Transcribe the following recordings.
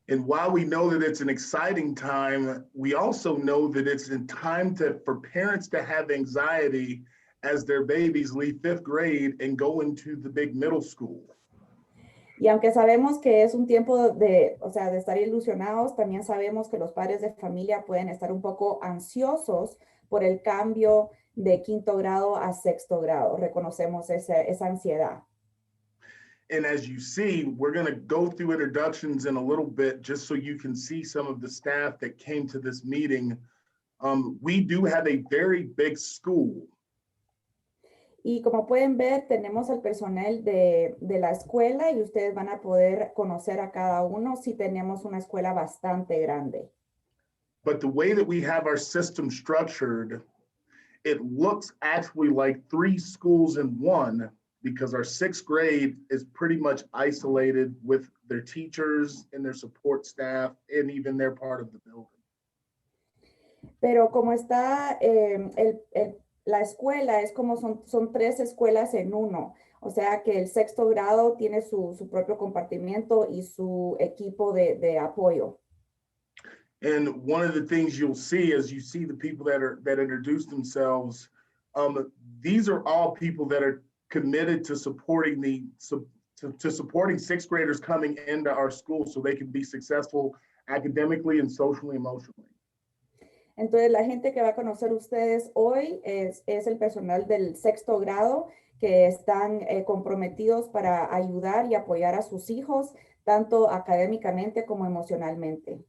And while we know that it's an exciting time, we also know that it's in time for parents to have anxiety as their babies leave 5th grade and go into the big middle school. Y aunque sabemos que es un tiempo de, o sea, de estar ilusionados, también sabemos que los padres de familia pueden estar un poco ansiosos por el cambio de 5º grado a 6º grado. Reconocemos esa ansiedad. And as you see, we're going to go through introductions in a little bit, just so you can see some of the staff that came to this meeting. We do have a very big school. Y como pueden ver, tenemos el personal de la escuela y ustedes van a poder conocer a cada uno si tenemos una escuela bastante grande. But the way that we have our system structured, it looks actually like 3 schools in one, because our 6th grade is pretty much isolated with their teachers and their support staff, and even they're part of the building. Pero como está la escuela, es como son 3 escuelas en uno. O sea que el 6º grado tiene su propio compartimiento y su equipo de apoyo. And one of the things you'll see as you see the people that introduce themselves, these are all people that are committed to supporting supporting 6th graders coming into our school so they can be successful academically and socially, emotionally. Entonces, la gente que va a conocer ustedes hoy es el personal del 6º grado que están comprometidos para ayudar y apoyar a sus hijos, tanto académicamente como emocionalmente.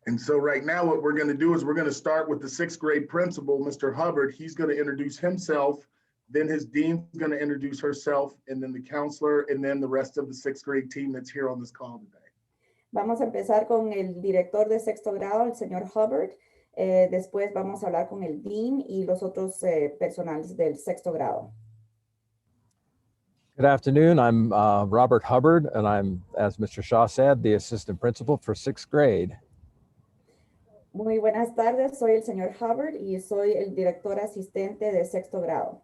And so right now what we're going to do is we're going to start with the 6th grade principal, Mr. Hubbard. He's going to introduce himself, then his dean's going to introduce herself, and then the counselor, and then the rest of the 6th grade team that's here on this call today. Vamos a empezar con el director de 6º grado, el señor Hubbard. Después vamos a hablar con el dean y los otros personales del 6º grado. Good afternoon. I'm Robert Hubbard, and I'm, as Mr. Shaw said, the assistant principal for 6th grade. Muy buenas tardes. Soy el señor Hubbard y soy el director asistente de 6º grado.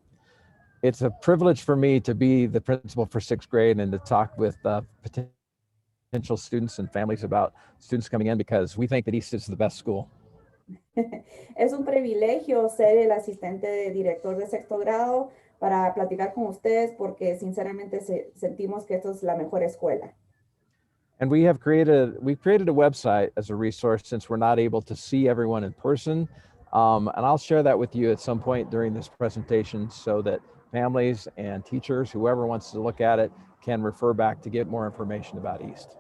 It's a privilege for me to be the principal for 6th grade and to talk with potential students and families about students coming in, because we think that East is the best school. Es un privilegio ser el asistente de director de 6º grado para platicar con ustedes, porque sinceramente sentimos que esto es la mejor escuela. And we've created a website as a resource, since we're not able to see everyone in person. And I'll share that with you at some point during this presentation, so that families and teachers, whoever wants to look at it, can refer back to get more information about East.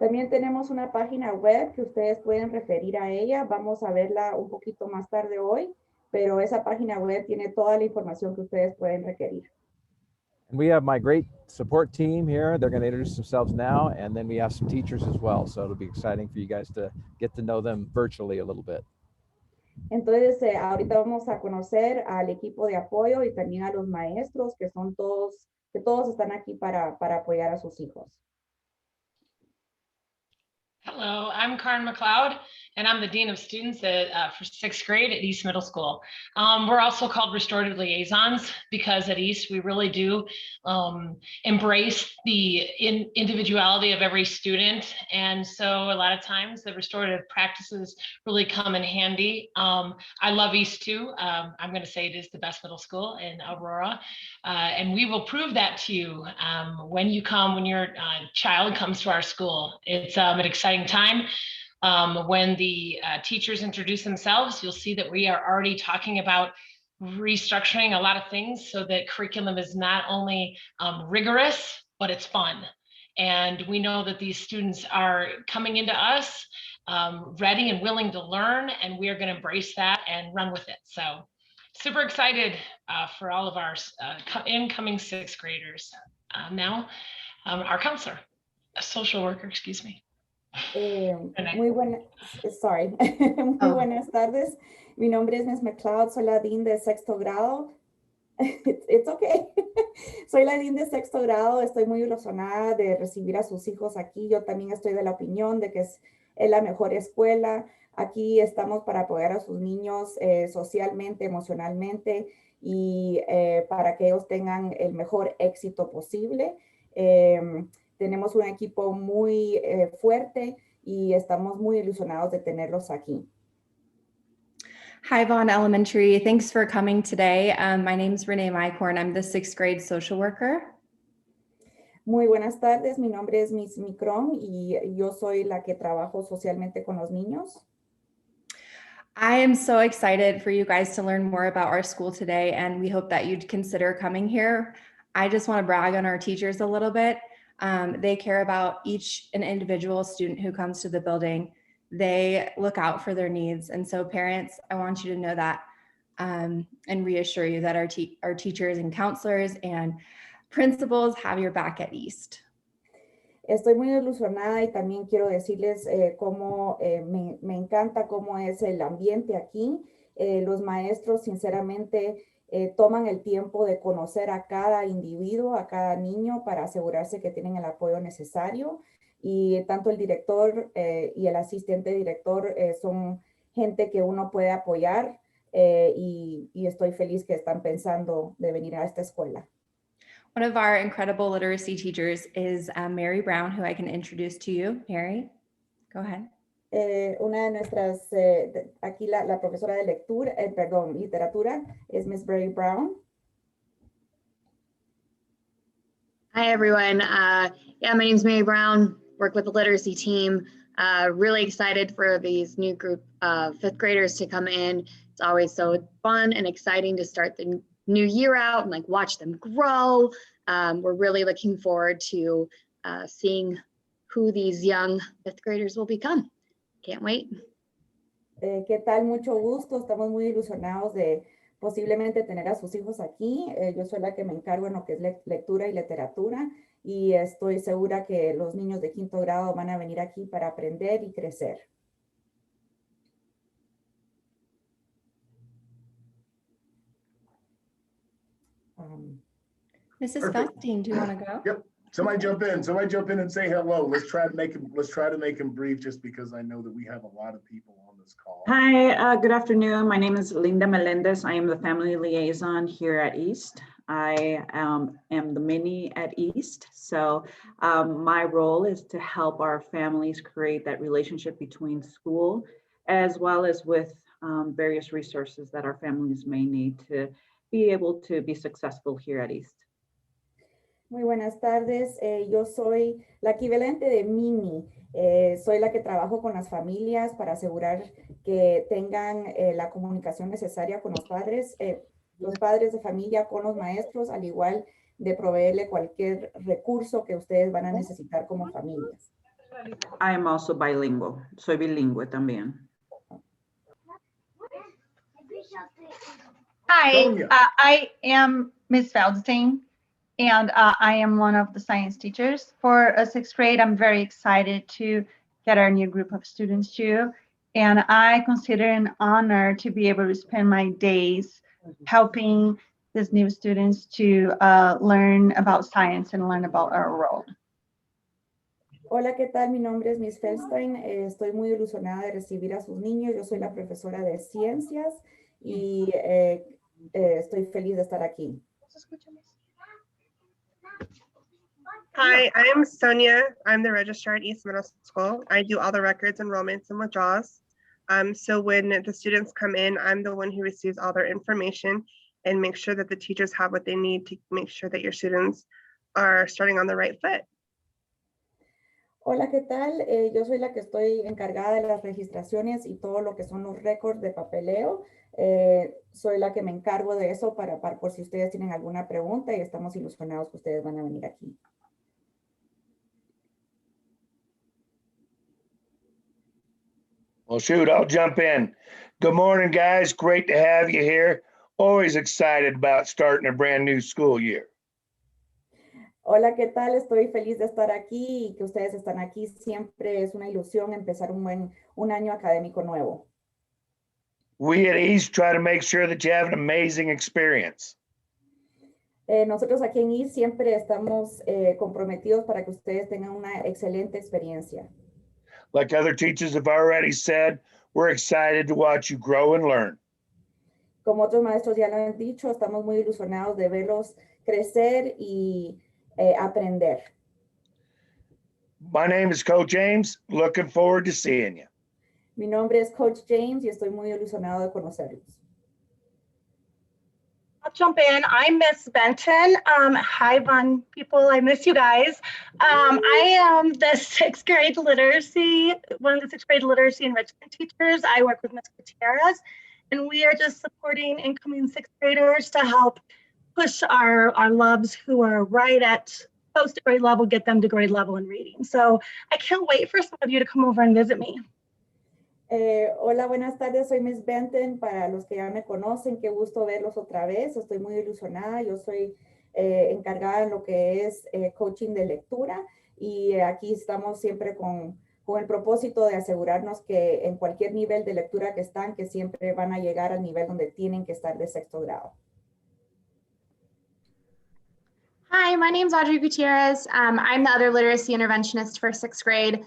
También tenemos una página web que ustedes pueden referir a ella. Vamos a verla un poquito más tarde hoy, pero esa página web tiene toda la información que ustedes pueden requerir. And we have my great support team here. They're going to introduce themselves now, and then we have some teachers as well. So it'll be exciting for you guys to get to know them virtually a little bit. Entonces, ahorita vamos a conocer al equipo de apoyo y también a los maestros, que todos están aquí para apoyar a sus hijos. Hello, I'm Karen McLeod, and I'm the Dean of Students for 6th grade at East Middle School. We're also called Restorative Liaisons, because at East we really do embrace the individuality of every student. And so a lot of times the restorative practices really come in handy. I love East too. I'm going to say it is the best middle school in Aurora. And we will prove that to you when your child comes to our school. It's an exciting time. When the teachers introduce themselves, you'll see that we are already talking about restructuring a lot of things so that curriculum is not only rigorous, but it's fun. And we know that these students are coming into us ready and willing to learn, and we are going to embrace that and run with it. So super excited for all of our incoming 6th graders. Now, our counselor, a social worker, excuse me. Muy buenas tardes. Mi nombre es Ms. McLeod, soy la dean de 6º grado. It's okay. Soy la dean de 6º grado. Estoy muy ilusionada de recibir a sus hijos aquí. Yo también estoy de la opinión de que es la mejor escuela. Aquí estamos para apoyar a sus niños socialmente, emocionalmente, y para que ellos tengan el mejor éxito posible. tenemos un equipo muy fuerte y estamos muy ilusionados de tenerlos aquí. Hi, Vaughn Elementary. Thanks for coming today. My name is Renee Mycorn. I'm the 6th grade social worker. Muy buenas tardes, mi nombre es Miss Micron y yo soy la que trabajo socialmente con los niños. I am so excited for you guys to learn more about our school today, and we hope that you'd consider coming here. I just want to brag on our teachers a little bit. They care about each and individual student who comes to the building. They look out for their needs. And so parents, I want you to know that and reassure you that our teachers and counselors and principals have your back at East. Estoy muy ilusionada y también quiero decirles cómo me encanta cómo es el ambiente aquí. Los maestros sinceramente toman el tiempo de conocer a cada individuo, a cada niño para asegurarse que tienen el apoyo necesario. Y tanto el director y el asistente director son gente que uno puede apoyar y estoy feliz que están pensando de venir a esta escuela. One of our incredible literacy teachers is Mary Brown, who I can introduce to you. Mary, go ahead. Una de nuestras, aquí la profesora de lectura, literatura es Miss Mary Brown. Hi, everyone. Yeah, my name is Mary Brown, work with the literacy team. Really excited for these new group of 5th graders to come in. It's always so fun and exciting to start the new year out and watch them grow. We're really looking forward to seeing who these young 5th graders will become. Can't wait. ¿Qué tal? Mucho gusto. Estamos muy ilusionados de posiblemente tener a sus hijos aquí. Yo soy la que me encargo en lo que es lectura y literatura y estoy segura que los niños de 5º grado van a venir aquí para aprender y crecer. Mrs. Felstein, do you want to go? Yep. Somebody jump in. Somebody jump in and say hello. Let's try to make him brief, just because I know that we have a lot of people on this call. Hi, good afternoon. My name is Linda Melendez. I am the family liaison here at East. I am the mini at East. So my role is to help our families create that relationship between school as well as with various resources that our families may need to be able to be successful here at East. Muy buenas tardes. Yo soy la equivalente de Mini. Soy la que trabajo con las familias para asegurar que tengan la comunicación necesaria con los padres de familia, con los maestros, al igual de proveerle cualquier recurso que ustedes van a necesitar como familias. I am also bilingual. Soy bilingüe también. Hi, Sonia. I am Ms. Feldstein, and I am one of the science teachers for 6th grade. I'm very excited to get our new group of students too. And I consider an honor to be able to spend my days helping these new students to learn about science and learn about our world. Hola, ¿qué tal? Mi nombre es Miss Feldstein. Estoy muy ilusionada de recibir a sus niños. Yo soy la profesora de ciencias y estoy feliz de estar aquí. Hi, I'm Sonia. I'm the registrar at East Middle School. I do all the records, enrollments, and withdrawals. So when the students come in, I'm the one who receives all their information and make sure that the teachers have what they need to make sure that your students are starting on the right foot. Hola, ¿qué tal? Yo soy la que estoy encargada de las registraciones y todo lo que son los récords de papeleo. Soy la que me encargo de eso para por si ustedes tienen alguna pregunta y estamos ilusionados que ustedes van a venir aquí. Well, shoot, I'll jump in. Good morning, guys. Great to have you here. Always excited about starting a brand new school year. Hola, ¿qué tal? Estoy feliz de estar aquí y que ustedes están aquí. Siempre es una ilusión empezar un año académico nuevo. We at East try to make sure that you have an amazing experience. Nosotros aquí en IS siempre estamos comprometidos para que ustedes tengan una excelente experiencia. Like other teachers have already said, we're excited to watch you grow and learn. Como otros maestros ya lo han dicho, estamos muy ilusionados de verlos crecer y aprender. My name is Coach James. Looking forward to seeing you. Mi nombre es Coach James y estoy muy ilusionado de conocerlos. I'll jump in. I'm Miss Benton. Hi, Vaughn people. I miss you guys. I am the sixth grade literacy, one of the sixth grade literacy enrichment teachers. I work with Miss Gutierrez, and we are just supporting incoming sixth graders to help push our loves who are right at post grade level, get them to grade level in reading. So I can't wait for some of you to come over and visit me. Hola, buenas tardes, soy Miss Benton. Para los que ya me conocen, qué gusto verlos otra vez. Estoy muy ilusionada. Yo soy encargada en lo que es coaching de lectura y aquí estamos siempre con el propósito de asegurarnos que en cualquier nivel de lectura que están, que siempre van a llegar al nivel donde tienen que estar de sexto grado. Hi, my name is Audrey Gutierrez. I'm the other literacy interventionist for sixth grade.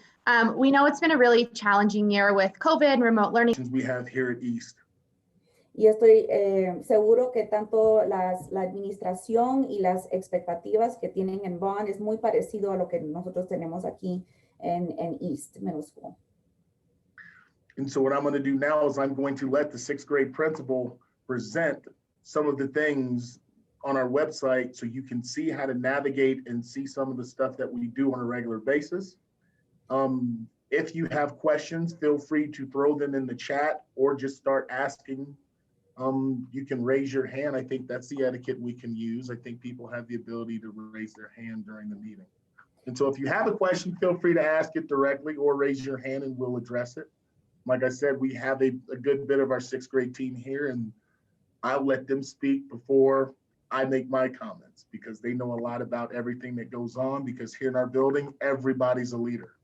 We know it's been a really challenging year with COVID and remote learning. We have here at East. Y estoy seguro que tanto la administración y las expectativas que tienen en Vaughn es muy parecido a lo que nosotros tenemos aquí en East Middle School. And so what I'm going to do now is I'm going to let the sixth grade principal present some of the things on our website so you can see how to navigate and see some of the stuff that we do on a regular basis. If you have questions, feel free to throw them in the chat or just start asking. You can raise your hand. I think that's the etiquette we can use. I think people have the ability to raise their hand during the meeting. And so if you have a question, feel free to ask it directly or raise your hand and we'll address it. Like I said, we have a good bit of our sixth grade team here and I'll let them speak before I make my comments because they know a lot about everything that goes on because here in our building, everybody's a leader.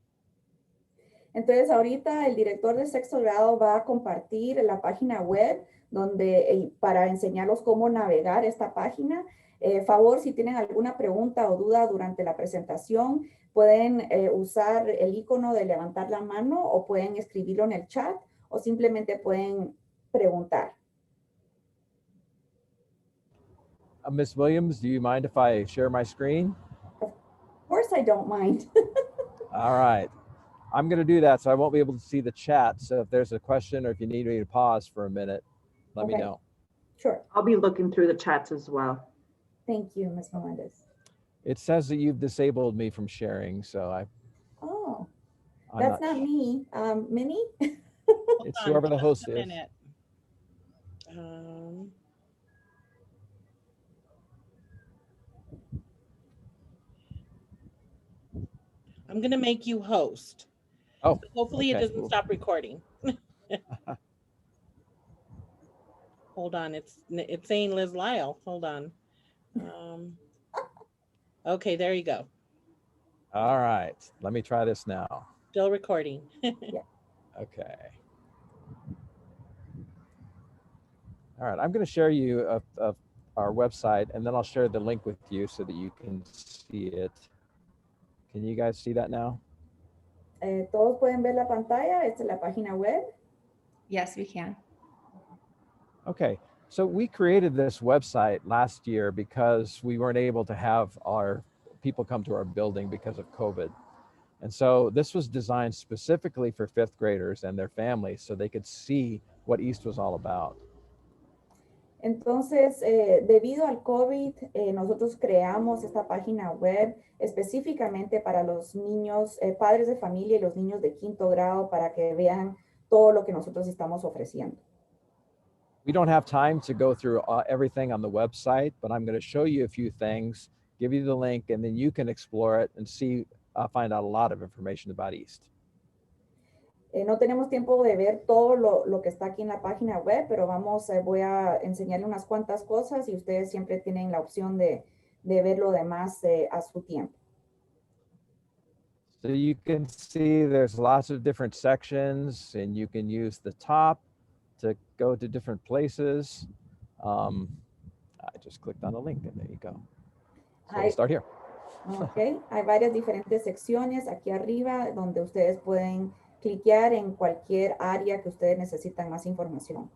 Entonces ahorita el director de sexto grado va a compartir la página web donde para enseñarlos cómo navegar esta página. Favor, si tienen alguna pregunta o duda durante la presentación, pueden usar el icono de levantar la mano o pueden escribirlo en el chat o simplemente pueden preguntar. Ms. Williams, do you mind if I share my screen? Of course I don't mind. All right. I'm going to do that, so I won't be able to see the chat. So if there's a question or if you need me to pause for a minute, let me know. Sure. I'll be looking through the chats as well. Thank you, Ms. Melendez. It says that you've disabled me from sharing, so that's not me. Minnie? It's whoever the host is. I'm going to make you host. Oh, so hopefully okay. It doesn't stop recording. Hold on. It's saying Liz Lyle. Hold on. Okay, there you go. All right. Let me try this now. Still recording. Yeah. Okay. All right. I'm going to share you our website, and then I'll share the link with you so that you can see it. Can you guys see that now? Todos pueden ver la pantalla. Esta es la página web. Yes, we can. Okay, so we created this website last year because we weren't able to have our people come to our building because of COVID. And so this was designed specifically for fifth graders and their families so they could see what East was all about. Entonces, debido al COVID, nosotros creamos esta página web específicamente para los niños, padres de familia y los niños de quinto grado para que vean todo lo que nosotros estamos ofreciendo. We don't have time to go through everything on the website, but I'm going to show you a few things, give you the link, and then you can explore it and see, find out a lot of information about East. No tenemos tiempo de ver todo lo que está aquí en la página web, pero voy a enseñarle unas cuantas cosas y ustedes siempre tienen la opción de ver lo demás a su tiempo. So you can see there's lots of different sections and you can use the top to go to different places. I just clicked on the link and there you go. So we'll start here. Okay, hay varias diferentes secciones aquí arriba donde ustedes pueden cliquear en cualquier área que ustedes necesitan más información.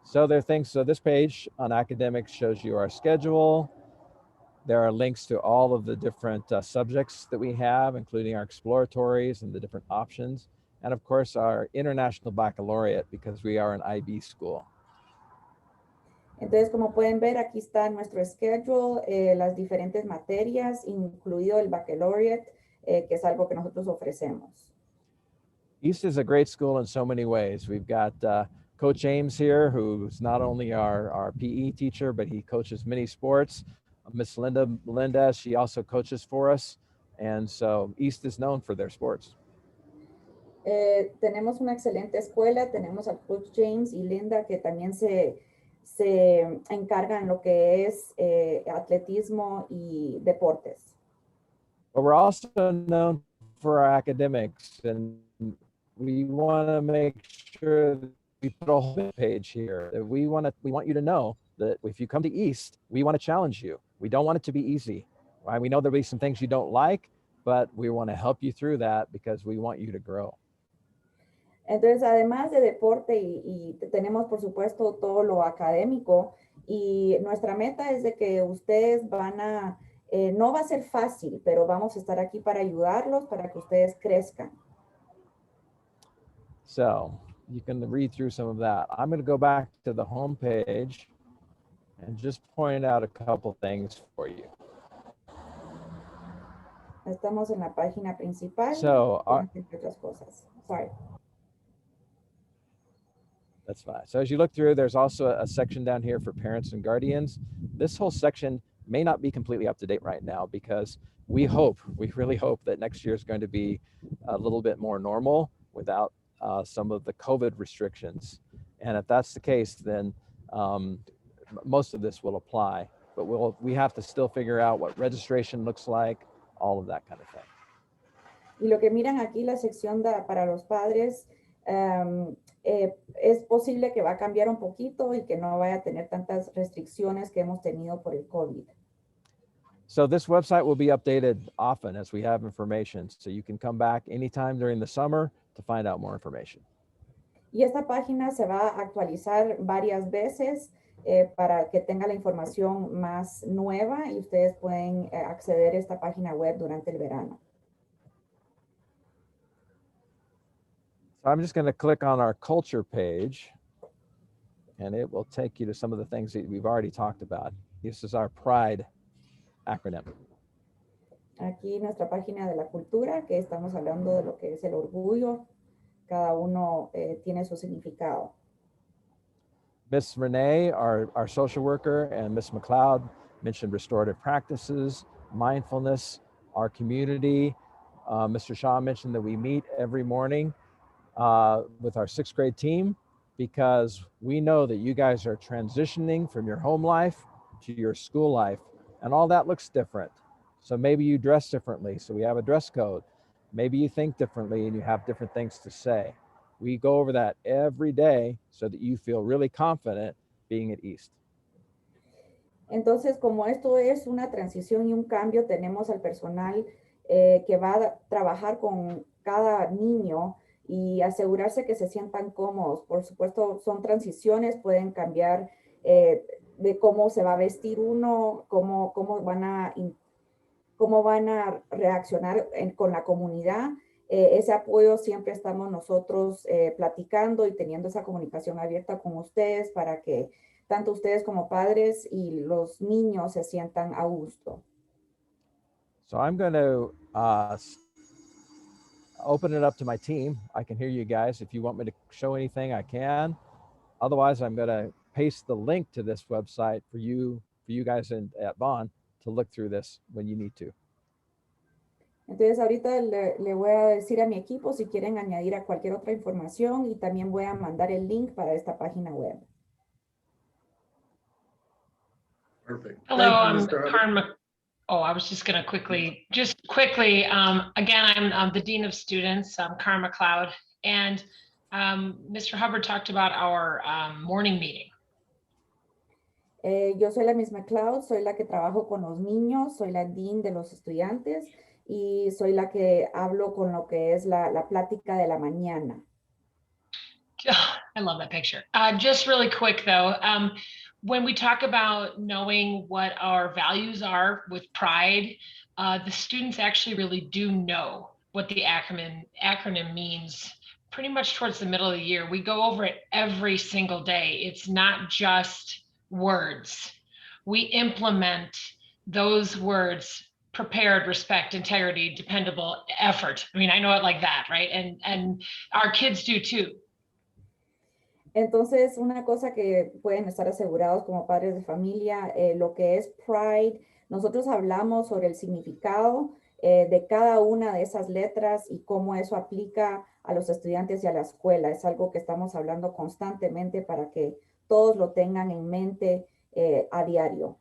So there are things, so this page on academics shows you our schedule. There are links to all of the different subjects that we have, including our exploratories and the different options. And of course, our International Baccalaureate, because we are an IB school. Entonces, como pueden ver, aquí está nuestro schedule, las diferentes materias, incluido el baccalaureate, que es algo que nosotros ofrecemos. East is a great school in so many ways. We've got Coach Ames here, who's not only our PE teacher, but he coaches many sports. Miss Linda Melendez, she also coaches for us. And so East is known for their sports. Tenemos una excelente escuela, tenemos a Coach James y Linda que también se encargan en lo que es atletismo y deportes. But we're also known for our academics, and we want to make sure that we put a whole page here. That we want you to know that if you come to East, we want to challenge you. We don't want it to be easy. Right? We know there'll be some things you don't like, but we want to help you through that because we want you to grow. Entonces, además de deporte y tenemos, por supuesto, todo lo académico y nuestra meta es de que ustedes van a, no va a ser fácil, pero vamos a estar aquí para ayudarlos, para que ustedes crezcan. So you can read through some of that. I'm going to go back to the home page and just point out a couple things for you. Estamos en la página principal. So, otras cosas. Sorry. That's fine. So as you look through, there's also a section down here for parents and guardians. This whole section may not be completely up to date right now because we really hope that next year is going to be a little bit more normal without some of the COVID restrictions. And if that's the case, then most of this will apply, but we have to still figure out what registration looks like, all of that kind of thing. Y lo que miran aquí, la sección para los padres, es posible que va a cambiar un poquito y que no vaya a tener tantas restricciones que hemos tenido por el COVID. So this website will be updated often as we have information. So you can come back anytime during the summer to find out more information. Y esta página se va a actualizar varias veces para que tenga la información más nueva y ustedes pueden acceder a esta página web durante el verano. So I'm just going to click on our culture page and it will take you to some of the things that we've already talked about. This is our PRIDE acronym. Aquí nuestra página de la cultura, que estamos hablando de lo que es el orgullo. Cada uno tiene su significado. Miss Renee, our social worker, and Miss McLeod mentioned restorative practices, mindfulness, our community. Mr. Shaw mentioned that we meet every morning with our 6th grade team because we know that you guys are transitioning from your home life to your school life, and all that looks different. So maybe you dress differently, so we have a dress code. Maybe you think differently and you have different things to say. We go over that every day so that you feel really confident being at East. Entonces, como esto es una transición y un cambio, tenemos al personal que va a trabajar con cada niño y asegurarse que se sientan cómodos. Por supuesto, son transiciones, pueden cambiar de cómo se va a vestir uno, cómo van a reaccionar con la comunidad. Ese apoyo siempre estamos nosotros platicando y teniendo esa comunicación abierta con ustedes para que tanto ustedes como padres y los niños se sientan a gusto. So I'm going to open it up to my team. I can hear you guys. If you want me to show anything, I can. Otherwise, I'm going to paste the link to this website for you guys at Vaughn to look through this when you need to. Entonces ahorita le voy a decir a mi equipo si quieren añadir a cualquier otra información y también voy a mandar el link para esta página web. Perfect. Hello, Thank you, I'm Mr. Karen. I was just going to quickly, again, I'm the Dean of Students, Karen McLeod, and Mr. Hubbard talked about our morning meeting. Yo soy la Miss McLeod, soy la que trabajo con los niños, soy la Dean de los estudiantes y soy la que hablo con lo que es la plática de la mañana. I love that picture. Just really quick though, when we talk about knowing what our values are with pride, the students actually really do know what the acronym means pretty much towards the middle of the year. We go over it every single day. It's not just words. We implement those words: prepared, respect, integrity, dependable, effort. I mean, I know it like that, right? And our kids do too. Entonces, una cosa que pueden estar asegurados como padres de familia, lo que es Pride, nosotros hablamos sobre el significado de cada una de esas letras y cómo eso aplica a los estudiantes y a la escuela. Es algo que estamos hablando constantemente para que todos lo tengan en mente a diario.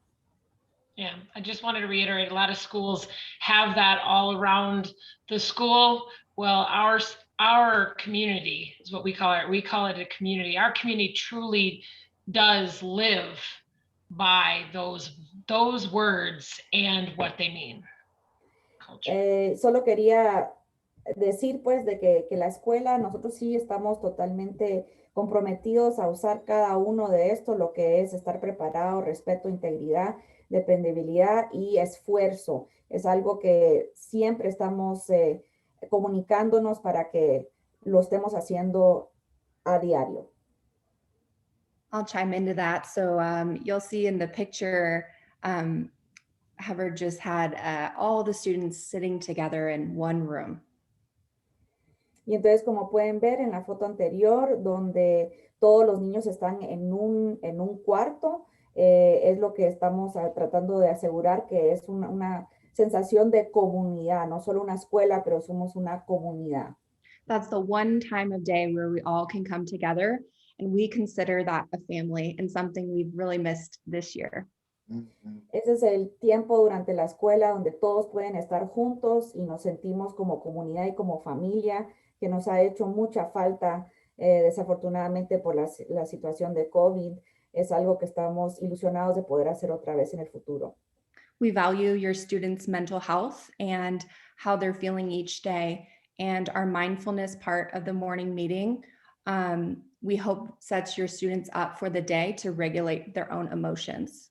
Yeah, I just wanted to reiterate, a lot of schools have that all around the school. Well, our community is what we call it. We call it a community. Our community truly does live by those words and what they mean. Solo quería decir pues de que la escuela, nosotros sí estamos totalmente comprometidos a usar cada uno de estos, lo que es estar preparado, respeto, integridad, dependibilidad y esfuerzo. Es algo que siempre estamos comunicándonos para que lo estemos haciendo a diario. I'll chime into that. So you'll see in the picture, Heather just had all the students sitting together in one room. Y entonces, como pueden ver en la foto anterior, donde todos los niños están en un cuarto, es lo que estamos tratando de asegurar, que es una sensación de comunidad, no solo una escuela, pero somos una comunidad. That's the one time of day where we all can come together, and we consider that a family and something we've really missed this year. Ese es el tiempo durante la escuela donde todos pueden estar juntos y nos sentimos como comunidad y como familia, que nos ha hecho mucha falta, desafortunadamente por la situación de COVID. Es algo que estamos ilusionados de poder hacer otra vez en el futuro. We value your students' mental health and how they're feeling each day. And our mindfulness part of the morning meeting, we hope sets your students up for the day to regulate their own emotions.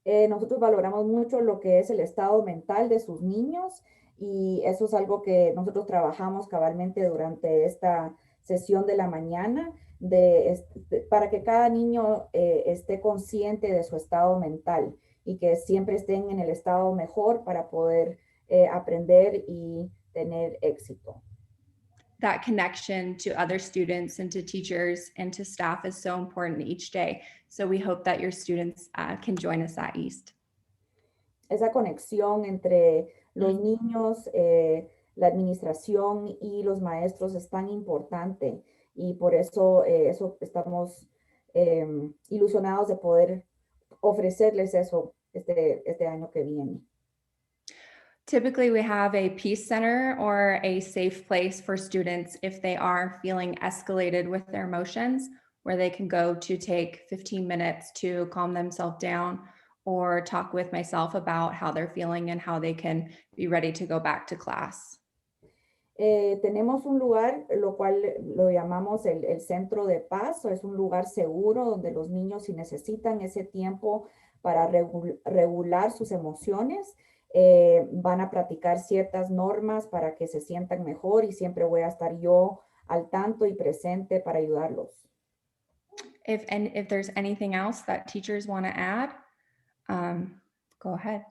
Nosotros valoramos mucho lo que es el estado mental de sus niños y eso es algo que nosotros trabajamos cabalmente durante esta sesión de la mañana para que cada niño esté consciente de su estado mental y que siempre estén en el estado mejor para poder aprender y tener éxito. That connection to other students and to teachers and to staff is so important each day. So we hope that your students can join us at East. Esa conexión entre los niños, la administración y los maestros es tan importante y por eso, estamos ilusionados de poder ofrecerles eso este año que viene. Typically, we have a peace center or a safe place for students if they are feeling escalated with their emotions, where they can go to take 15 minutes to calm themselves down or talk with myself about how they're feeling and how they can be ready to go back to class. Tenemos un lugar, lo cual lo llamamos el centro de paz, o es un lugar seguro donde los niños, si necesitan ese tiempo para regular sus emociones, van a practicar ciertas normas para que se sientan mejor y siempre voy a estar yo al tanto y presente para ayudarlos. If there's anything else that teachers want to add, go ahead.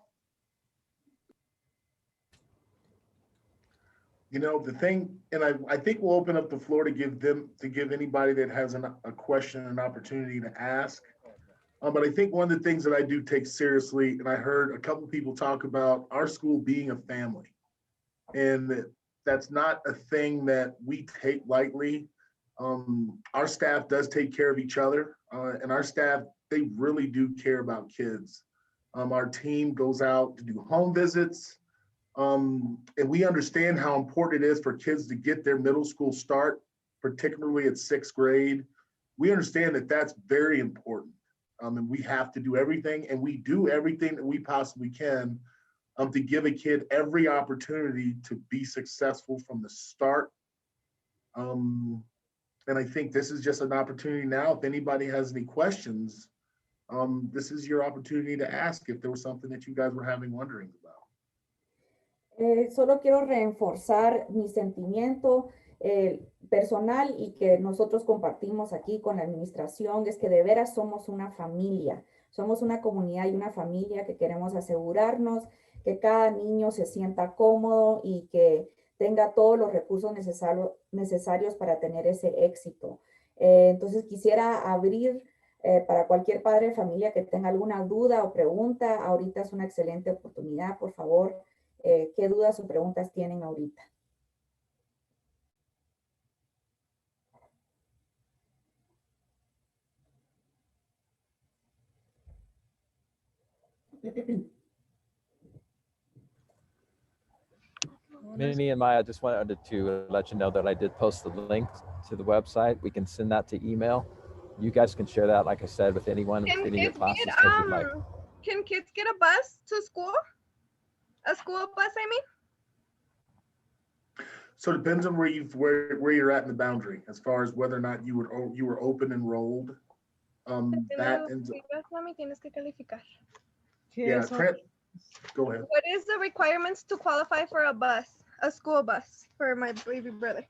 You know, the thing, and I think we'll open up the floor to give anybody that has a question an opportunity to ask. But I think one of the things that I do take seriously, and I heard a couple of people talk about our school being a family, and that's not a thing that we take lightly. Our staff does take care of each other, and our staff, they really do care about kids. Our team goes out to do home visits, and we understand how important it is for kids to get their middle school start, particularly at 6th grade. We understand that that's very important. And we have to do everything, and we do everything that we possibly can to give a kid every opportunity to be successful from the start. And And I think this is just an opportunity now. If anybody has any questions, this is your opportunity to ask if there was something that you guys were having wonderings about. Solo quiero reforzar mi sentimiento personal y que nosotros compartimos aquí con la administración, es que de veras somos una familia, somos una comunidad y una familia que queremos asegurarnos que cada niño se sienta cómodo y que tenga todos los recursos necesarios para tener ese éxito. Entonces quisiera abrir para cualquier padre de familia que tenga alguna duda o pregunta. Ahorita es una excelente oportunidad, por favor. ¿Qué dudas o preguntas tienen ahorita? Minnie and Maya, just wanted to let you know that I did post the link to the website. We can send that to email. You guys can share that, like I said, with anyone, with any of your classes as you'd like. Can kids get a bus to school? A school bus, I mean? So it depends on where you're at in the boundary, as far as whether or not you were open enrolled. That ends up, yeah, go ahead. What is the requirements to qualify for a bus, a school bus for my baby brother?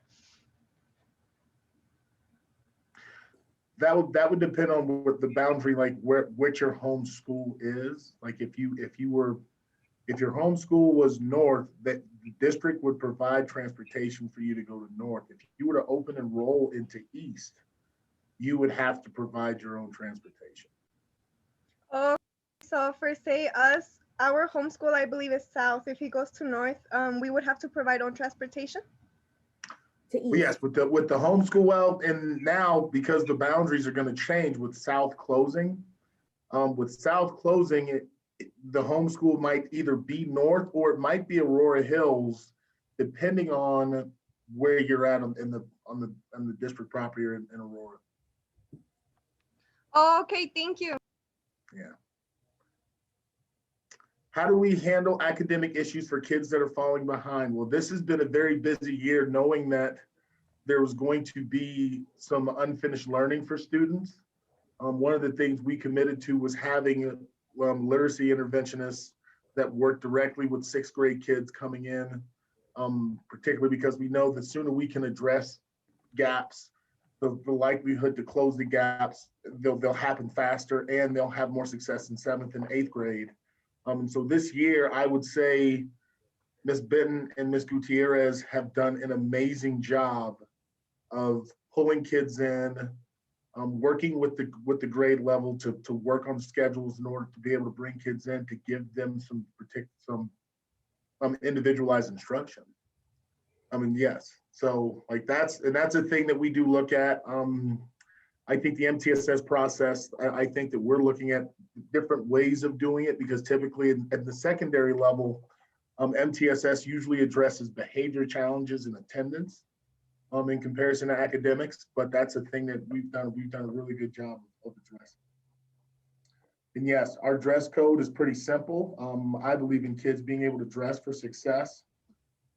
That would depend on what the boundary, like which your home school is. Like if your home school was north, that the district would provide transportation for you to go to north. If you were to open enroll into east, you would have to provide your own transportation. Oh, so for say us, our homeschool, I believe, is south. If he goes to north, we would have to provide own transportation. Well, yes, with the homeschool, well, and now because the boundaries are going to change with south closing, the homeschool might either be north or it might be Aurora Hills, depending on where you're at on the district property in Aurora. Oh, okay, thank you. Yeah. How do we handle academic issues for kids that are falling behind? Well, this has been a very busy year, knowing that there was going to be some unfinished learning for students. One of the things we committed to was having literacy interventionists that work directly with sixth grade kids coming in, particularly because we know the sooner we can address gaps, the likelihood to close the gaps, they'll happen faster and they'll have more success in 7th and 8th grade. And so this year, I would say Ms. Benton and Ms. Gutierrez have done an amazing job of pulling kids in, working with the grade level to work on schedules in order to be able to bring kids in to give them some individualized instruction. I mean, yes. So like that's a thing that we do look at. I think the MTSS process, I think that we're looking at different ways of doing it, because typically at the secondary level, MTSS usually addresses behavior challenges and attendance in comparison to academics, but that's a thing that we've done a really good job of addressing. And yes, our dress code is pretty simple. I believe in kids being able to dress for success.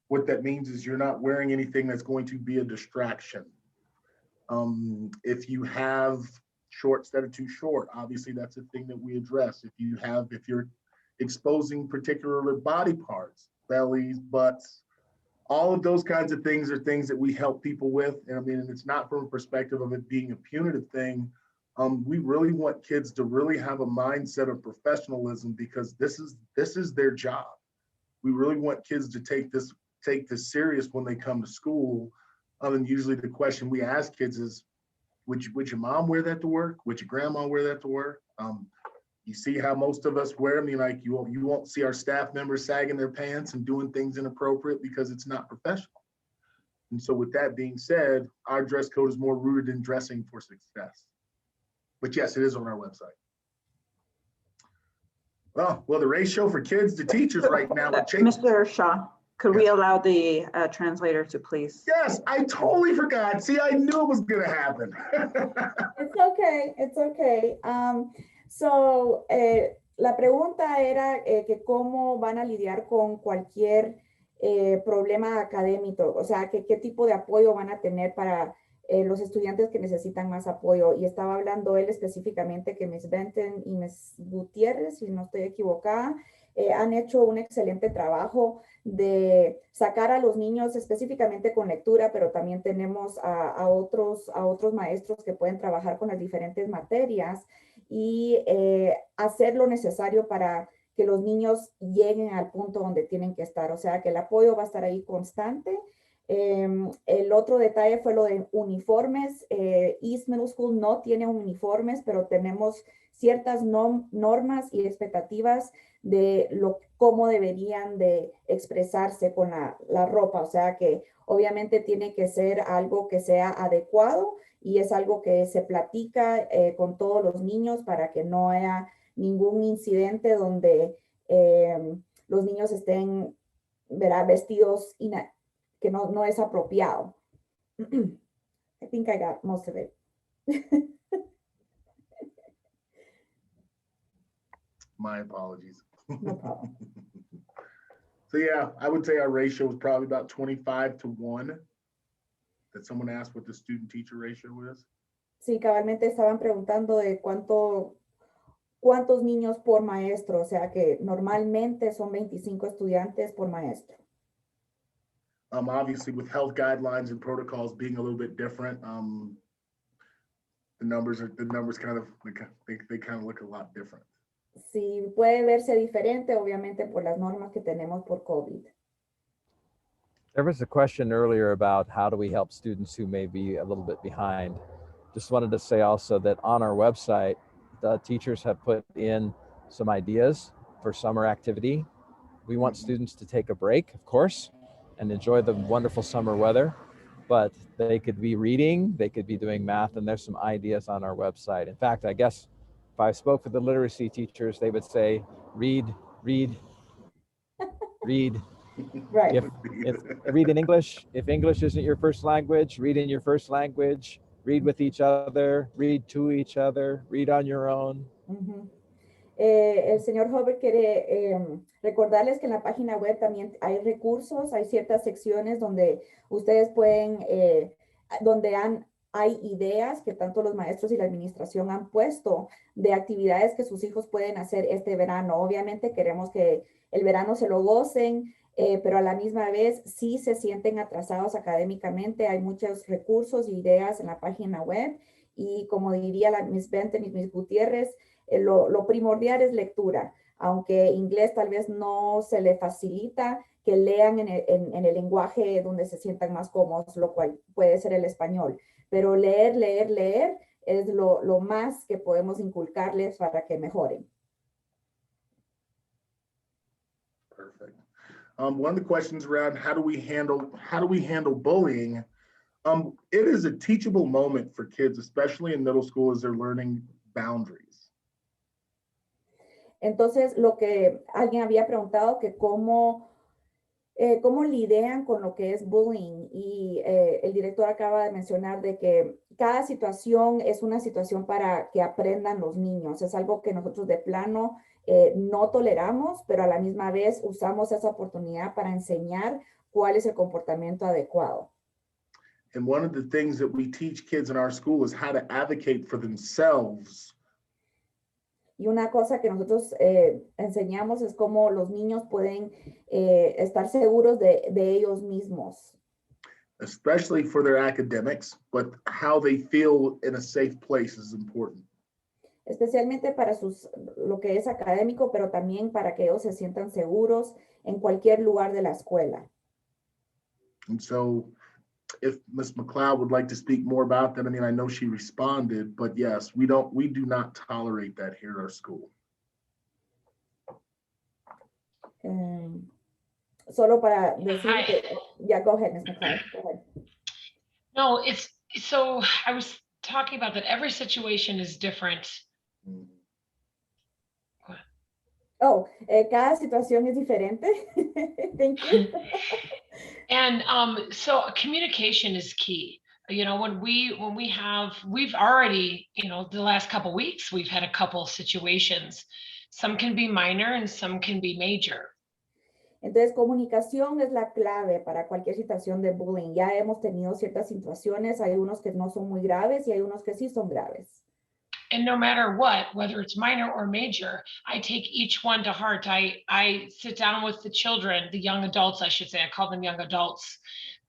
What that means is you're not wearing anything that's going to be a distraction. If you have shorts that are too short, obviously that's a thing that we address. If you're exposing particular body parts, bellies, butts, all of those kinds of things are things that we help people with. And I mean, and it's not from a perspective of it being a punitive thing. We really want kids to really have a mindset of professionalism, because this is their job. We really want kids to take this serious when they come to school. And usually the question we ask kids is, would your mom wear that to work? Would your grandma wear that to work? You see how most of us wear. I mean, like you won't see our staff members sagging their pants and doing things inappropriate because it's not professional. And so with that being said, our dress code is more rooted in dressing for success. But yes, it is on our website. Well, the ratio for kids to teachers right now. Mr. Shaw, could we allow the translator to please? Yes, I totally forgot. See, I knew it was going to happen. It's okay. It's okay. La pregunta era que cómo van a lidiar con cualquier problema académico, o sea, qué tipo de apoyo van a tener para los estudiantes que necesitan más apoyo. Y estaba hablando él específicamente que Miss Benton y Miss Gutiérrez, si no estoy equivocada, han hecho un excelente trabajo de sacar a los niños específicamente con lectura, pero también tenemos a otros maestros que pueden trabajar con las diferentes materias y hacer lo necesario para que los niños lleguen al punto donde tienen que estar. O sea, que el apoyo va a estar ahí constante. El otro detalle fue lo de uniformes. East Middle School no tiene uniformes, pero tenemos ciertas normas y expectativas de cómo deberían de expresarse con la ropa. O sea que obviamente tiene que ser algo que sea adecuado y es algo que se platica con todos los niños para que no haya ningún incidente donde los niños estén, ¿verdad?, vestidos que no es apropiado. I think I got most of it. My apologies. No problem. So yeah, I would say our ratio was probably about 25-1. Did someone ask what the student-teacher ratio is? Sí, cabalmente estaban preguntando de cuántos niños por maestro, o sea que normalmente son 25 estudiantes por maestro. Obviously, with health guidelines and protocols being a little bit different, the numbers kind of they kind of look a lot different. Sí, puede verse diferente, obviamente, por las normas que tenemos por COVID. There was a question earlier about how do we help students who may be a little bit behind. Just wanted to say also that on our website, the teachers have put in some ideas for summer activity. We want students to take a break, of course, and enjoy the wonderful summer weather, but they could be reading, they could be doing math, and there's some ideas on our website. In fact, I guess if I spoke for the literacy teachers, they would say, read, read, read. Right. If read in English. If English isn't your first language, read in your first language, read with each other, read to each other, read on your own. Uh-huh. El señor Hubbard quiere recordarles que en la página web también hay recursos, hay ciertas secciones donde ustedes pueden, hay ideas que tanto los maestros y la administración han puesto de actividades que sus hijos pueden hacer este verano. Obviamente queremos que el verano se lo gocen, pero a la misma vez sí se sienten atrasados académicamente. Hay muchos recursos e ideas en la página web y como diría la Miss Benton y Miss Gutiérrez, lo primordial es lectura, aunque inglés tal vez no se le facilita, que lean en el lenguaje donde se sientan más cómodos, lo cual puede ser el español, pero leer es lo más que podemos inculcarles para que mejoren. Perfect. One of the questions around how do we handle bullying? It is a teachable moment for kids, especially in middle school, as they're learning boundaries. Entonces, lo que alguien había preguntado que cómo lidian con lo que es bullying y el director acaba de mencionar de que cada situación es una situación para que aprendan los niños. Es algo que nosotros de plano no toleramos, pero a la misma vez usamos esa oportunidad para enseñar cuál es el comportamiento adecuado. And one of the things that we teach kids in our school is how to advocate for themselves. Y una cosa que nosotros enseñamos es cómo los niños pueden estar seguros de ellos mismos. Especially for their academics, but how they feel in a safe place is important. Especialmente para lo que es académico, pero también para que ellos se sientan seguros en cualquier lugar de la escuela. And so if Ms. McLeod would like to speak more about that, I mean, I know she responded, but yes, we do not tolerate that here at our school. Solo para decir que, yeah, go ahead, Ms. McLeod, go ahead. No, so I was talking about that every situation is different. Oh, cada situación es diferente. Thank you. And so communication is key. You know, when we've already, you know, the last couple of weeks, we've had a couple situations. Some can be minor and some can be major. Entonces, comunicación es la clave para cualquier situación de bullying. Ya hemos tenido ciertas situaciones, hay unos que no son muy graves y hay unos que sí son graves. And no matter what, whether it's minor or major, I take each one to heart. I sit down with the children, the young adults, I should say, I call them young adults.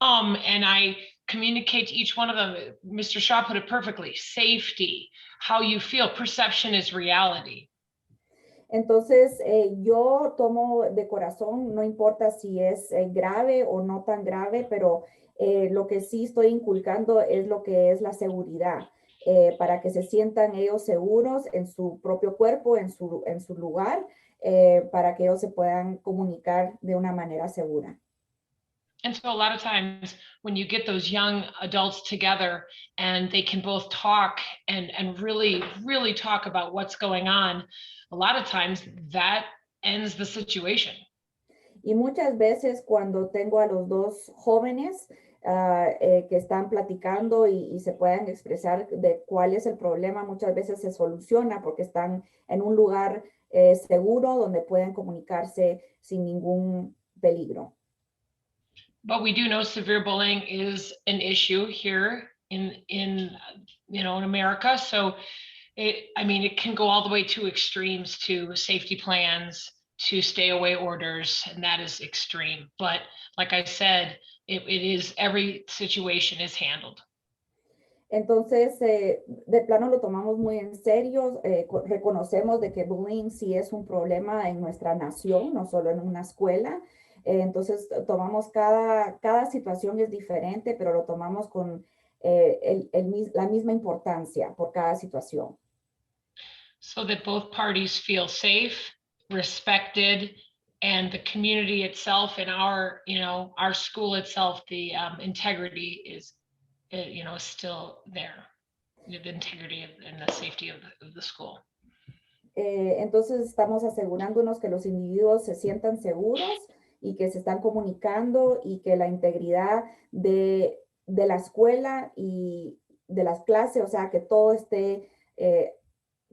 And I communicate to each one of them. Mr. Shaw put it perfectly: safety, how you feel, perception is reality. Entonces, yo tomo de corazón, no importa si es grave o no tan grave, pero lo que sí estoy inculcando es lo que es la seguridad, para que se sientan ellos seguros en su propio cuerpo, en su lugar, para que ellos se puedan comunicar de una manera segura. And so a lot of times when you get those young adults together and they can both talk and really, really talk about what's going on, a lot of times that ends the situation. Y muchas veces cuando tengo a los dos jóvenes que están platicando y se puedan expresar de cuál es el problema, muchas veces se soluciona porque están en un lugar seguro donde pueden comunicarse sin ningún peligro. But we do know severe bullying is an issue here in America. So it can go all the way to extremes, to safety plans, to stay away orders, and that is extreme. But like I said, it is, every situation is handled. Entonces, de plano lo tomamos muy en serio, reconocemos de que bullying sí es un problema en nuestra nación, no solo en una escuela. Entonces, tomamos cada situación es diferente, pero lo tomamos con la misma importancia por cada situación. So that both parties feel safe, respected, and the community itself and our school itself, the integrity is, still there. The integrity and the safety of the school. Entonces, estamos asegurándonos que los individuos se sientan seguros y que se están comunicando y que la integridad de la escuela y de las clases, o sea, que todo esté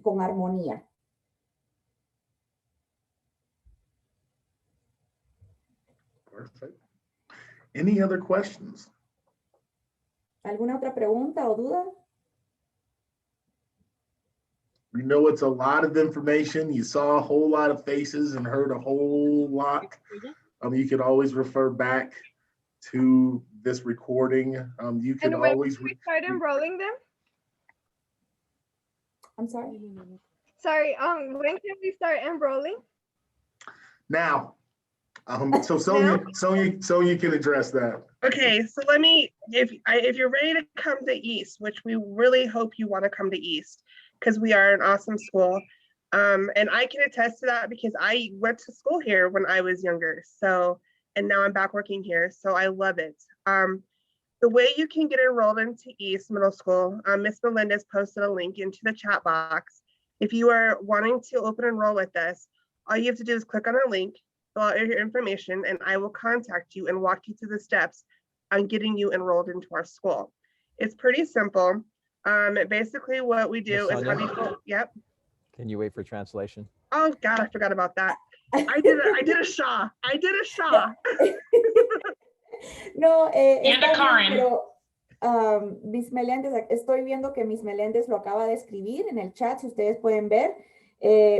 con armonía. Perfect. Any other questions? ¿Alguna otra pregunta o duda? We know it's a lot of information. You saw a whole lot of faces and heard a whole lot. You can always refer back to this recording. You can and when always we start enrolling them. I'm sorry. Sorry. When can we start enrolling? Now. So Sonia can address that. Okay, so let me, if you're ready to come to East, which we really hope you want to come to East, because we are an awesome school. And I can attest to that because I went to school here when I was younger. So, and now I'm back working here. So I love it. The way you can get enrolled into East Middle School, Ms. Melendez posted a link into the chat box. If you are wanting to open enroll with us, all you have to do is click on our link, fill out your information, and I will contact you and walk you through the steps on getting you enrolled into our school. It's pretty simple. Basically what we do is have you, yep. Can you wait for translation? Oh God, I forgot about that. I did a Shaw. No, and a Karen. Pero, Miss Meléndez, estoy viendo que Miss Meléndez lo acaba de escribir en el chat, si ustedes pueden ver.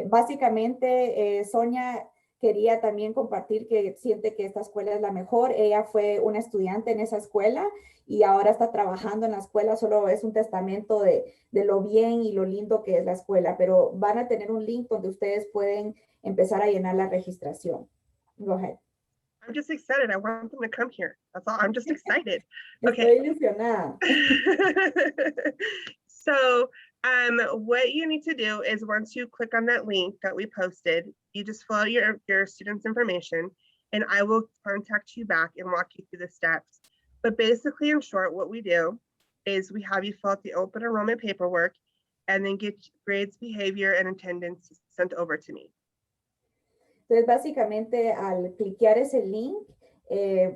Básicamente, Sonia quería también compartir que siente que esta escuela es la mejor. Ella fue una estudiante en esa escuela y ahora está trabajando en la escuela. Solo es un testamento de lo bien y lo lindo que es la escuela, pero van a tener un link donde ustedes pueden empezar a llenar la registración. Go ahead. I'm just excited. I want them to come here. That's all. I'm just excited. Okay. Estoy ilusionada. So, what you need to do is once you click on that link that we posted, you just fill out your student's information and I will contact you back and walk you through the steps. But basically, in short, what we do is we have you fill out the open enrollment paperwork and then get grades, behavior, and attendance sent over to me. Entonces, básicamente, al cliquear ese link,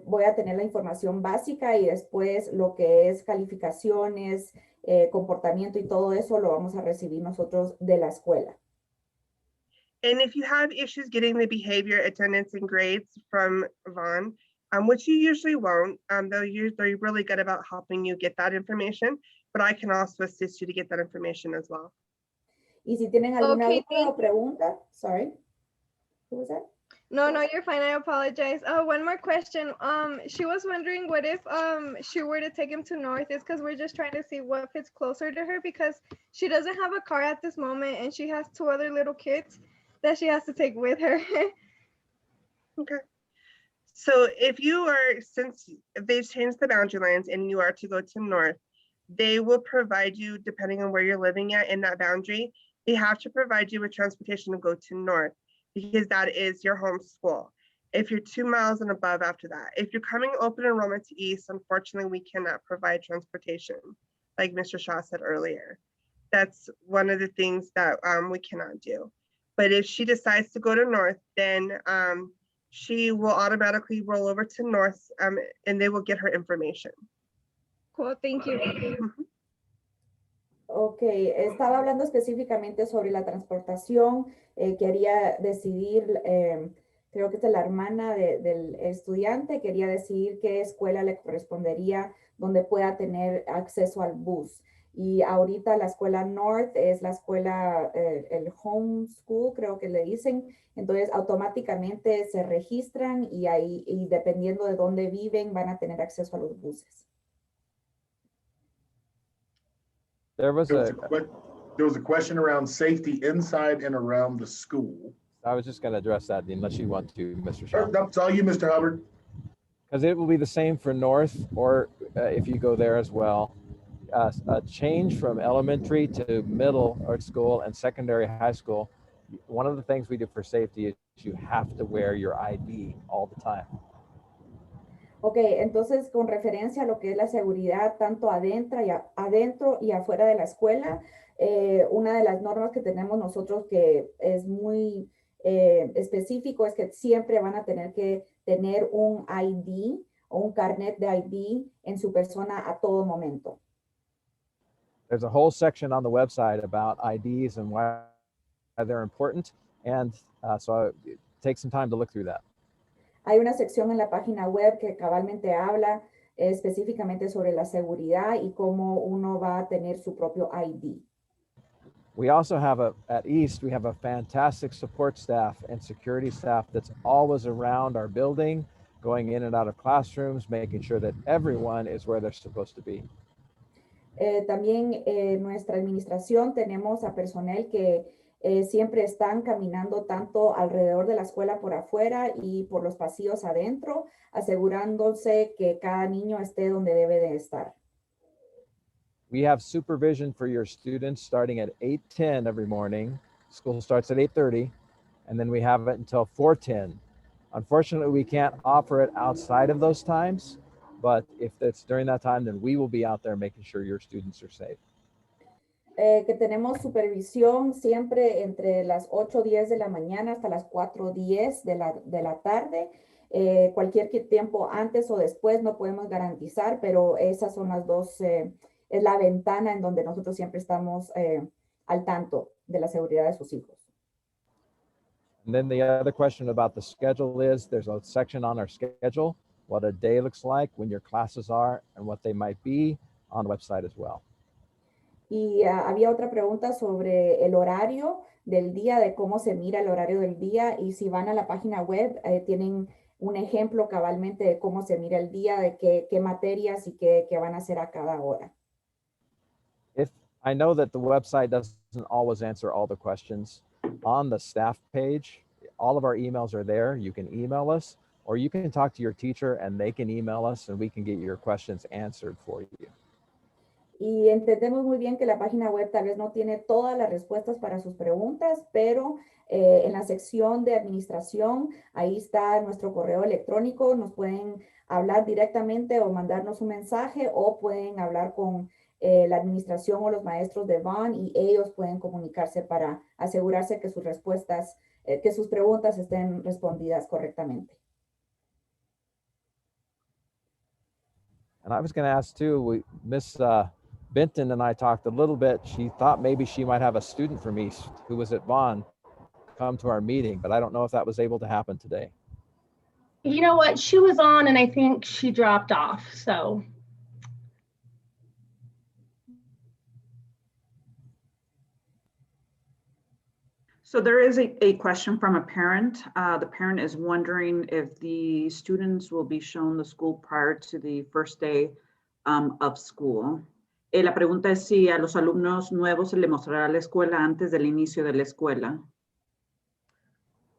voy a tener la información básica y después lo que es calificaciones, comportamiento y todo eso lo vamos a recibir nosotros de la escuela. And if you have issues getting the behavior, attendance, and grades from Vaughn, which you usually won't, they're really good about helping you get that information, but I can also assist you to get that information as well. Y si tienen alguna Okay, duda o pregunta, sorry, who was that? No, no, you're fine. I apologize. One more question. She was wondering what if she were to take him to North. It's because we're just trying to see what fits closer to her because she doesn't have a car at this moment and she has 2 other little kids that she has to take with her. Okay. So if you are, since they've changed the boundary lines and you are to go to North, they will provide you, depending on where you're living at in that boundary, they have to provide you with transportation to go to North because that is your home school. If you're 2 miles and above after that, if you're coming open enrollment to East, unfortunately, we cannot provide transportation, like Mr. Shaw said earlier. That's one of the things that we cannot do. But if she decides to go to North, then she will automatically roll over to North and they will get her information. Cool, thank you. Ok, estaba hablando específicamente sobre la transportación, quería decidir, creo que es la hermana del estudiante, quería decidir qué escuela le correspondería donde pueda tener acceso al bus. Y ahorita la escuela North es la escuela, el home school, creo que le dicen, entonces automáticamente se registran y ahí, y dependiendo de dónde viven, van a tener acceso a los buses. There was There was a question around safety inside and around the school. I was just going to address that unless you want to, Mr. Shaw. That's all you, Mr. Hubbard. Because it will be the same for North, or if you go there as well. A change from elementary to middle or school and secondary high school, one of the things we do for safety is you have to wear your ID all the time. Ok, entonces con referencia a lo que es la seguridad tanto adentro y afuera de la escuela, una de las normas que tenemos nosotros que es muy específico es que siempre van a tener que tener un ID o un carnet de ID en su persona a todo momento. There's a whole section on the website about IDs and why they're important, and so take some time to look through that. Hay una sección en la página web que cabalmente habla específicamente sobre la seguridad y cómo uno va a tener su propio ID. We also have at East, we have a fantastic support staff and security staff that's always around our building, going in and out of classrooms, making sure that everyone is where they're supposed to be. También en nuestra administración tenemos a personal que siempre están caminando tanto alrededor de la escuela por afuera y por los pasillos adentro, asegurándose que cada niño esté donde debe de estar. We have supervision for your students starting at 8:10 every morning. School starts at 8:30, and then we have it until 4:10. Unfortunately, we can't offer it outside of those times, but if it's during that time, then we will be out there making sure your students are safe. Que tenemos supervisión siempre entre las 8:10 de la mañana hasta las 4:10 de la tarde. Cualquier tiempo antes o después no podemos garantizar, pero esas son las dos, es la ventana en donde nosotros siempre estamos al tanto de la seguridad de sus hijos. And then the other question about the schedule is, there's a section on our schedule, what a day looks like, when your classes are, and what they might be on the website as well. Y había otra pregunta sobre el horario del día, de cómo se mira el horario del día, y si van a la página web, tienen un ejemplo cabalmente de cómo se mira el día, de qué materias y qué van a hacer a cada hora. If I know that the website doesn't always answer all the questions, on the staff page, all of our emails are there. You can email us, or you can talk to your teacher and they can email us and we can get your questions answered for you. Y entendemos muy bien que la página web tal vez no tiene todas las respuestas para sus preguntas, pero en la sección de administración, ahí está nuestro correo electrónico, nos pueden hablar directamente o mandarnos un mensaje, o pueden hablar con la administración o los maestros de Vaughn y ellos pueden comunicarse para asegurarse que sus respuestas, que sus preguntas estén respondidas correctamente. And I was going to ask too, Miss Benton and I talked a little bit. She thought maybe she might have a student from East who was at Vaughn come to our meeting, but I don't know if that was able to happen today. You know what? She was on and I think she dropped off. So So there is a question from a parent. The parent is wondering if the students will be shown the school prior to the first day of school. La pregunta es si a los alumnos nuevos se le mostrará la escuela antes del inicio de la escuela.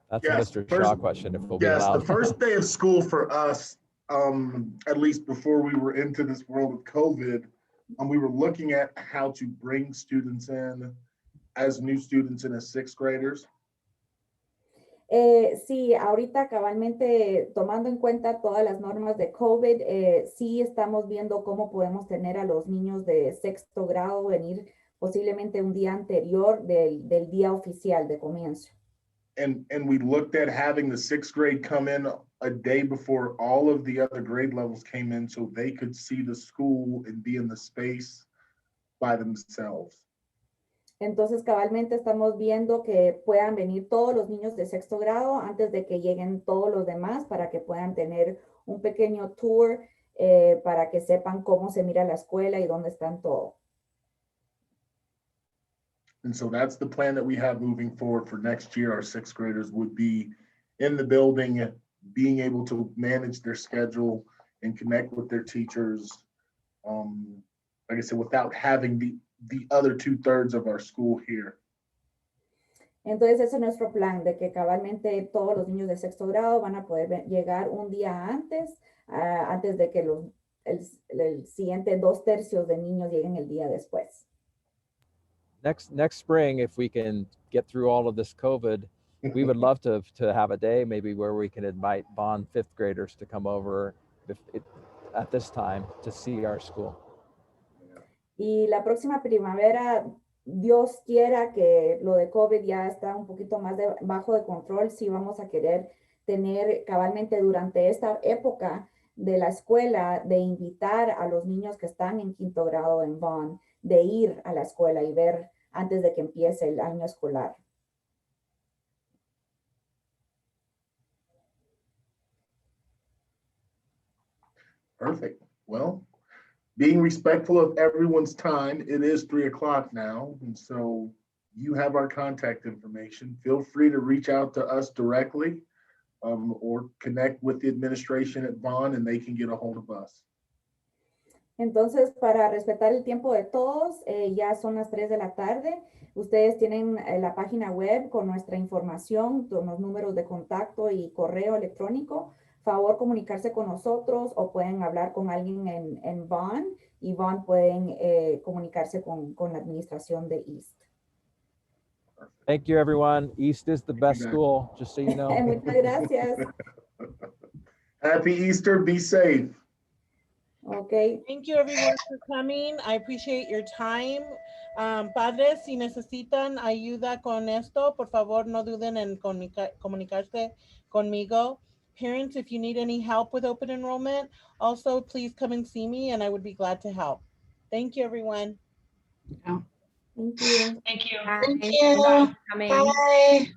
That's Yes, a Mr. Shaw question, if we'll be Yes, allowed. the first day of school for us, at least before we were into this world of COVID, we were looking at how to bring students in as new students and as sixth graders. Sí, ahorita cabalmente tomando en cuenta todas las normas de COVID, sí estamos viendo cómo podemos tener a los niños de sexto grado venir posiblemente un día anterior del día oficial de comienzo. And we looked at having the sixth grade come in a day before all of the other grade levels came in so they could see the school and be in the space by themselves. Entonces, cabalmente estamos viendo que puedan venir todos los niños de sexto grado antes de que lleguen todos los demás para que puedan tener un pequeño tour para que sepan cómo se mira la escuela y dónde están todos. And so that's the plan that we have moving forward for next year. Our sixth graders would be in the building, being able to manage their schedule and connect with their teachers. Like I said, without having the other 2/3 of our school here. Entonces, ese es nuestro plan, de que cabalmente todos los niños de sexto grado van a poder llegar un día antes, antes de que el siguiente 2/3 de niños lleguen el día después. Next spring, if we can get through all of this COVID, we would love to have a day maybe where we can invite Vaughn fifth graders to come over at this time to see our school. Y la próxima primavera, Dios quiera que lo de COVID ya está un poquito más bajo de control, sí vamos a querer tener cabalmente durante esta época de la escuela, de invitar a los niños que están en quinto grado en Vaughn, de ir a la escuela y ver antes de que empiece el año escolar. Perfect. Well, being respectful of everyone's time, it is 3 o'clock now. And so you have our contact information. Feel free to reach out to us directly or connect with the administration at Vaughn and they can get a hold of us. Entonces, para respetar el tiempo de todos, ya son las 3 de la tarde. Ustedes tienen la página web con nuestra información, con los números de contacto y correo electrónico. Favor comunicarse con nosotros o pueden hablar con alguien en Vaughn y Vaughn pueden comunicarse con la administración de East. Thank you, everyone. East is the best school, just so you know. Muchas gracias. Happy Easter. Be safe. Okay. Thank you everyone for coming. I appreciate your time. Padres, si necesitan ayuda con esto, por favor, no duden en comunicarse conmigo. Parents, if you need any help with open enrollment, also please come and see me and I would be glad to help. Thank you, everyone. Thank you. Thank you. thank you. Coming. Bye.